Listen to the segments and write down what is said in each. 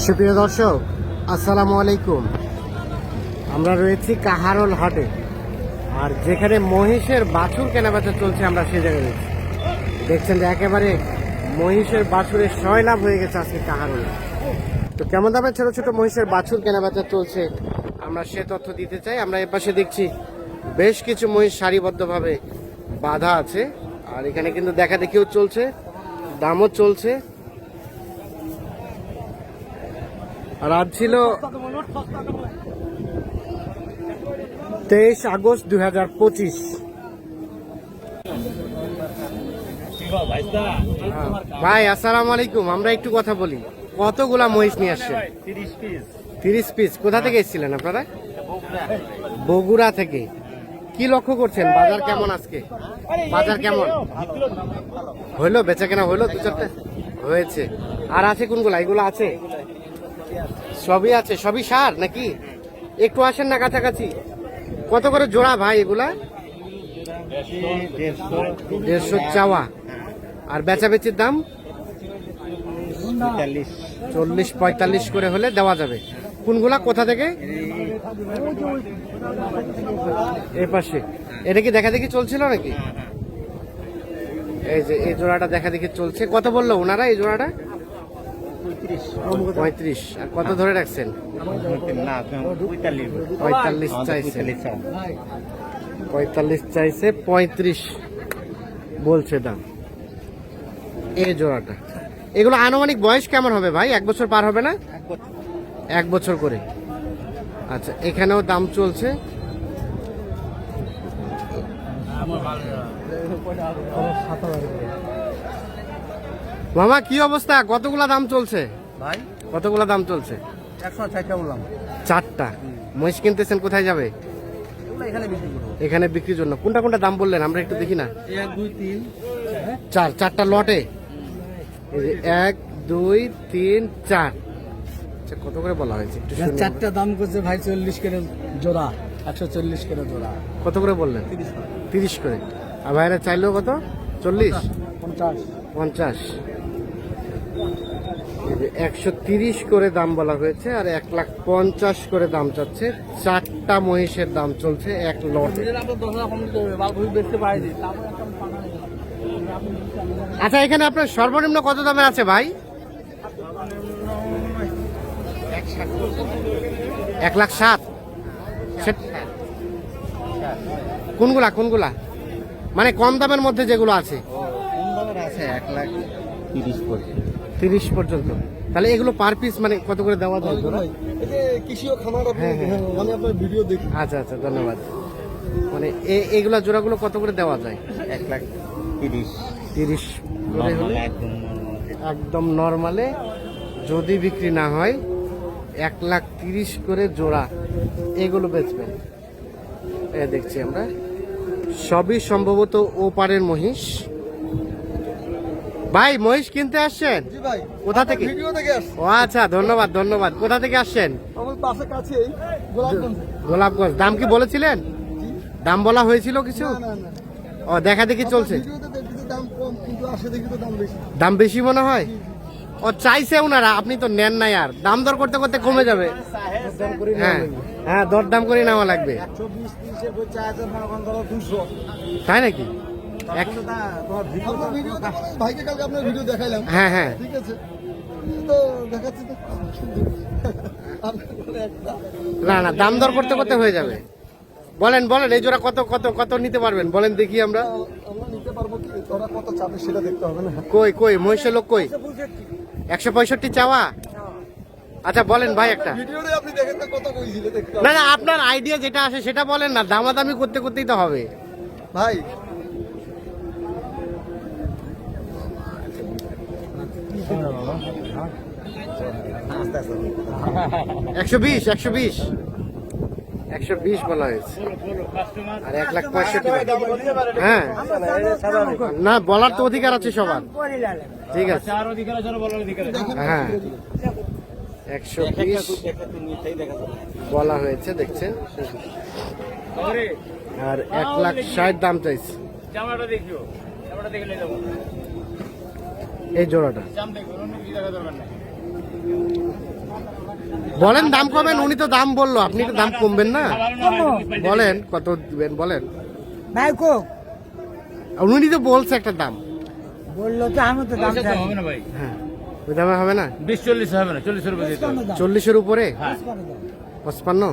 সুপ্রিয় দর্শক, আসসালামু আলাইকুম। আমরা রয়েছি কাহারোল হাটে, আর যেখানে মহিষের বাছুর কেনাবেচা চলছে আমরা সেই জায়গায় রয়েছি। দেখছেন যে একেবারে মহিষের বাছুরের সয়লাভ হয়ে গেছে আজকে কাহারোলে। তো কেমন দামে ছোট ছোট মহিষের বাছুর কেনাবেচা চলছে আমরা সে তথ্য দিতে চাই। আমরা এপাশে দেখছি বেশ কিছু মহিষ সারিবদ্ধভাবে বাঁধা আছে, আর এখানে কিন্তু দেখা দেখিও চলছে, দামও চলছে। আর আজ ছিল 23 আগস্ট 2025। ভাই আসসালামু আলাইকুম। আমরা একটু কথা বলি, কতগুলা মহিষ নিয়ে আসছেন? 30 পিস। কোথা থেকে এসেছিলেন আপনারা? বগুড়া থেকে। কি লক্ষ্য করছেন, বাজার কেমন আজকে? বাজার কেমন হইলো? বেচা কেনা হইলো? দু চারটে হয়েছে। আর আছে কোনগুলা? এগুলো আছে, সবই আছে। সবই সার নাকি? একটু আসেন না কাছাকাছি। কত করে জোড়া ভাই এগুলা? 150 চাওয়া। আর বেচাবেচির দাম 40-45 করে হলে দেওয়া যাবে। কোনগুলা কোথা থেকে? এই পাশে। এটা কি দেখা দেখি চলছিল নাকি? এই যে এই জোড়াটা দেখা দেখি চলছে। কত বললো ওনারা এই জোড়াটা? 35। আর কত ধরে রাখছেন? 45 চাইছে। 45 চাইছে, 35 বলছে দাম এই জোড়াটা। এগুলো আনুমানিক বয়স কেমন হবে ভাই? 1 বছর পার হবে না? 1 বছর করে। আচ্ছা, এখানেও দাম চলছে। মামা কি অবস্থা? কতগুলা দাম চলছে ভাই? কতগুলা দাম চলছে? 160 বললাম। 4টা মহিষ কিনতেছেন, কোথায় যাবে? এখানে বিক্রির জন্য। কোনটা কোনটা দাম বললেন আমরা একটু দেখি না। 1 2 3 4টা লটে। 1 2 3 4। আচ্ছা, কত করে বলা হয়েছে একটু শুনি। 4টা দাম করছে ভাই 40 করে জোড়া, 140 করে জোড়া। কত করে বললেন? 30 করে। আর ভাইরা চাইলেও কত? 40 50। 130 করে দাম বলা হয়েছে, আর 1,50,000 করে দাম চাচ্ছে। 4টা মহিষের দাম চলছে 1 লটে। আচ্ছা, এখানে আপনার সর্বনিম্ন কত দামের আছে ভাই? 1,07,000। কোনগুলা কোনগুলা মানে কম দামের মধ্যে যেগুলো আছে? কম দামের আছে 1,30,000 পর্যন্ত। তাহলে এগুলো পার পিস মানে কত করে দেওয়া যায়? আমি আপনার ভিডিও দেখি। আচ্ছা আচ্ছা, ধন্যবাদ। মানে এগুলা জোড়াগুলো কত করে দেওয়া যায়? 1,30,000 করে হলে একদম নরমালে যদি বিক্রি না হয় 1,30,000 করে জোড়া এগুলো বেচবেন। দেখছি আমরা সবই সম্ভবত ওপারের মহিষ। ভাই মহিষ কিনতে আসছেন? জি ভাই। কোথা থেকে? ভিডিও দেখে আসছি। ও আচ্ছা, ধন্যবাদ ধন্যবাদ। কোথা থেকে আসছেন? আমার পাশে কাছেই গোলাপগঞ্জ। গোলাপগঞ্জ। দাম কি বলেছিলেন? দাম বলা হয়েছিল কিছু? না না। ও, দেখা দেখি চলছে। ভিডিওতে দেখতেছি দাম কম, কিন্তু আসে দেখি তো দাম বেশি। দাম বেশি মনে হয়। ও চাইছে ওনারা, আপনি তো নেন না। আর দাম দর করতে করতে কমে যাবে। হ্যাঁ হ্যাঁ, দরদাম করে নেওয়া লাগবে। 120 30 বই চাইছে, মনে করেন ধরো 200। তাই নাকি? ভাইকে কালকে আপনার ভিডিও দেখাইলাম। হ্যাঁ হ্যাঁ, ঠিক আছে, তো দেখাচ্ছি তো। না না, দাম দর করতে করতে হয়ে যাবে। বলেন বলেন, এই জোড়া কত কত কত নিতে পারবেন বলেন দেখি। আমরা নিতে পারবো কি, তোরা কত চাপে সেটা দেখতে হবে না। কই কই মহিষের লোক কই? 165 চাওয়া। আচ্ছা বলেন ভাই একটা। ভিডিওতে আপনি দেখেন না কত কইছিলে দেখতে না না, আপনার আইডিয়া যেটা আসে সেটা বলেন না। দামাদামি করতে করতেই তো হবে ভাই। 120 বলা হয়েছে। আর 1,65,000। হ্যাঁ না, বলার তো অধিকার আছে সবার। ঠিক আছে, হ্যাঁ 120 বলা হয়েছে, দেখছেন। আর 1,60,000 দাম চাইছে এই জোড়াটা। বলেন দাম কমেন, উনি তো দাম বললো, আপনি তো দাম কমবেন না? বলেন কত দিবেন বলেন। ভাই কো উনি তো বলছে একটা দাম। বললো তো আমি তো দাম জানি। হবে না ভাই, হ্যাঁ, ওই দামে হবে না। 20-40 হবে না, 40 রুপয়ে দিতে হবে। 40-এর উপরে 55,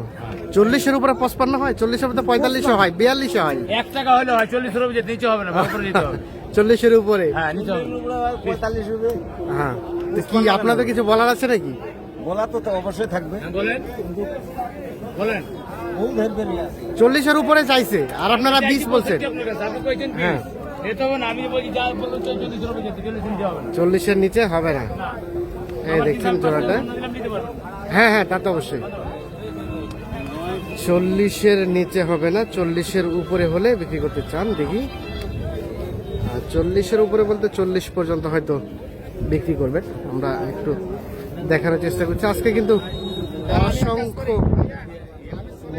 40-এর উপরে 55 হয়, 40-এর উপরে 45 হয়, 42 হয়। 1 টাকা হলে হয়, 40 রুপয়ে যেতে নিচে হবে না, ভাগ করে দিতে হবে। 40-এর উপরে, হ্যাঁ, নিচে হবে। 45 রুপয়ে হ্যাঁ। তো কি আপনাদের কিছু বলার আছে নাকি? বলা তো অবশ্যই থাকবে। হ্যাঁ, বলেন বলেন। বহু ধরবেন না 40-এর উপরে চাইছে আর আপনারা 20 বলছেন। আপনি কইছেন হ্যাঁ, এটা হবে না, আমি বলি যা বললো 40 রুপয়ে যেতে, 40 নিচে হবে না। 40-এর নিচে হবে না। এই দেখছেন জোড়াটা। হ্যাঁ হ্যাঁ, তা তো অবশ্যই। 40-এর নিচে হবে না, 40-এর উপরে হলে বিক্রি করতে চান দেখি। 40-এর উপরে বলতে 40 পর্যন্ত হয়তো বিক্রি করবেন। আমরা একটু দেখানোর চেষ্টা করছি। আজকে কিন্তু অসংখ্য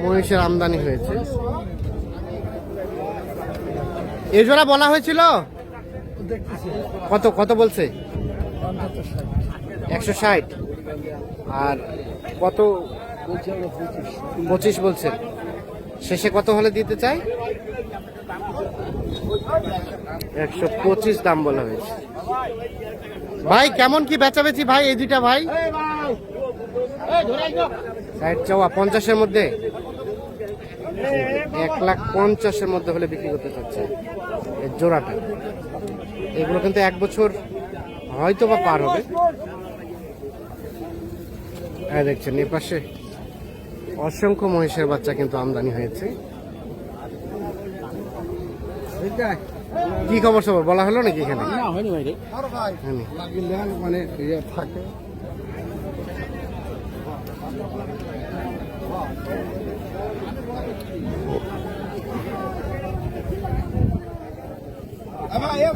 মহিষের আমদানি হয়েছে। এই জোড়া বলা হয়েছিল কত কত বলছে? 160। আর কত? 25 বলছেন। শেষে কত হলে দিতে চাই? 125 দাম বলা হয়েছে। ভাই কেমন কি বেচাবেচি ভাই এই দুইটা ভাই? 60 চাওয়া, 50-এর মধ্যে, 1,50,000-এর মধ্যে হলে বিক্রি করতে চাচ্ছে এই জোড়াটা। এগুলো কিন্তু 1 বছর হয়তো বা পার হবে। হ্যাঁ, দেখছেন এ পাশে অসংখ্য মহিষের বাচ্চা কিন্তু আমদানি হয়েছে। কি খবর সবর বলা হলো নাকি এখানে? না হয়নি ভাই রে। হয়নি। মানে থাকে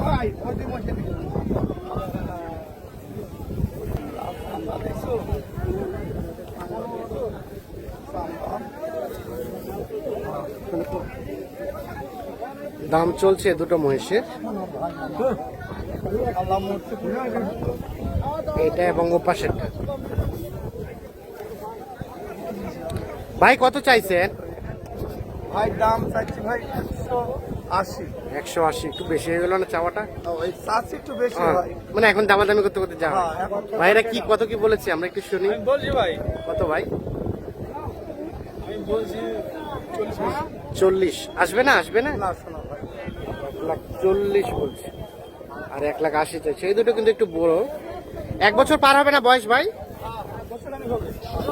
ভাই দাম চলছে দুটো মহিষের, এটা এবং ওপাশেরটা। ভাই কত চাইছেন? ভাই দাম চাইছি ভাই 180। 180 একটু বেশি হয়ে গেল না চাওয়াটা? ওই চাচ্ছি একটু বেশি হ্যাঁ, ভাই। মানে এখন দামাদামি করতে করতে যাওয়া। হ্যাঁ, এখন তো- ভাইরা কি কত কি বলেছে আমরা একটু শুনি। বলছি ভাই, কত ভাই? আমি বলছি 40 আসবে না? আসবে না? না শোনা ভাই। 1,40,000 বলছে আর 1,80,000 চাইছে। এই দুটো কিন্তু একটু বড়। 1 বছর পার হবে না বয়স ভাই?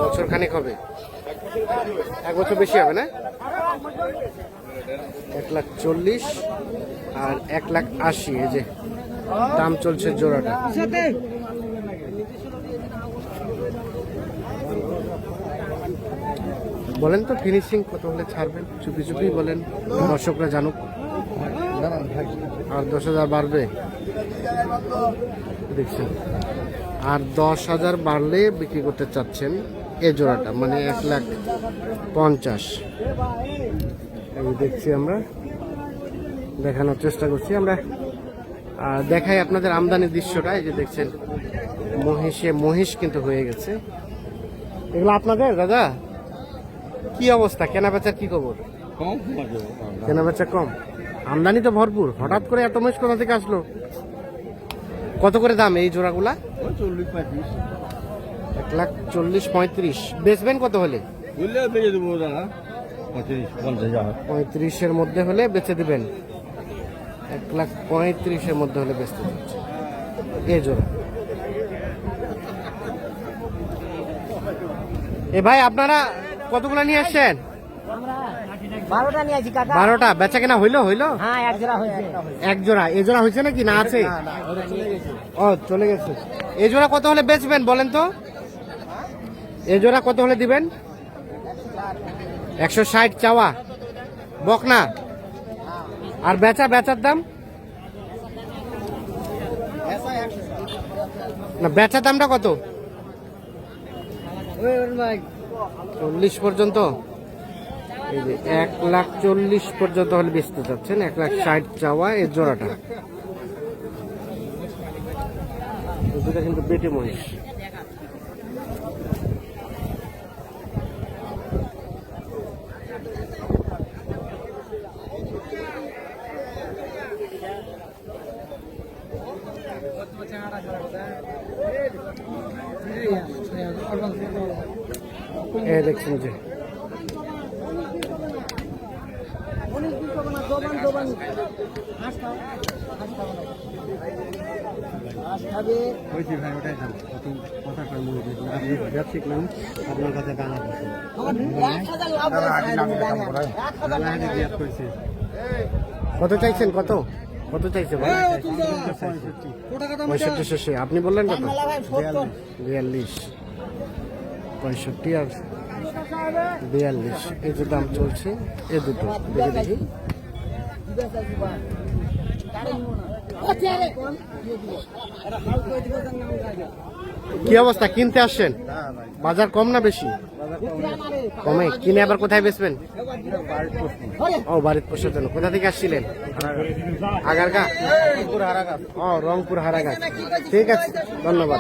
বছর খানিক হবে। 1 বছর বেশি হবে না? 1,40,000 আর 1,80,000, এই যে দাম চলছে জোড়াটা। বলেন তো ফিনিশিং কত হলে ছাড়বেন? চুপি চুপি বলেন, দর্শকরা জানুক। আর 10,000 বাড়বে দেখছেন, আর 10,000 বাড়লে বিক্রি করতে চাচ্ছেন এই জোড়াটা, মানে 1,50,000। এই দেখছি আমরা, দেখানোর চেষ্টা করছি আমরা। দেখাই আপনাদের আমদানি দৃশ্যটা। এই যে দেখছেন মহিষ কিন্তু হয়ে গেছে। এগুলো আপনাদের দাদা? কি অবস্থা, কেনা বেচার কি খবর? কেনা বেচা কম, আমদানি তো ভরপুর। হঠাৎ করে এত মহিষ কোথা থেকে আসলো? কত করে দাম এই জোড়াগুলা? 1,40,000-1,40,000-1,35,000। বেচবেন কত হলে? 35-এর মধ্যে হলে বেচে দিবেন। 1,35,000-এর মধ্যে হলে বেচতে দিচ্ছে এই জোড়া। এ ভাই আপনারা কতগুলা নিয়ে আসছেন? 12টা নিয়ে আছি কাকা। 12টা বেচা কেনা হইলো? হ্যাঁ, এক জোড়া হয়েছে। 1 জোড়া। এই জোড়া হয়েছে নাকি না আছে? ও চলে গেছে। এই জোড়া কত হলে বেচবেন বলেন তো? এই জোড়া কত হলে দিবেন? 160 চাওয়া বকনা, আর বেচার দাম না, বেচার দামটা কত? 40 পর্যন্ত। এই যে 1,40,000 পর্যন্ত হলে বেচতে চাচ্ছেন। 1,60,000 চাওয়া এই জোড়াটা। দুটা কিন্তু বেটে মহিষ। এই দেখছেন যে ব্যবসায়িক মানুষ আপনার কাছে টাকা কত চাইছেন কত কত চাইছে ভাই? 65 শেষে আপনি বললেন কত? 42 65 আর 42 এই যে দাম চলছে এই দুটো দেখে দেখি। কি অবস্থা, কিনতে আসছেন? বাজার কম না বেশি? কমে। কিনে আবার কোথায় বেচবেন? ও বাড়িতে পোষার জন্য। কোথা থেকে আসছিলেন? আগারগা, ও রংপুর হারাগাছ। ঠিক আছে, ধন্যবাদ।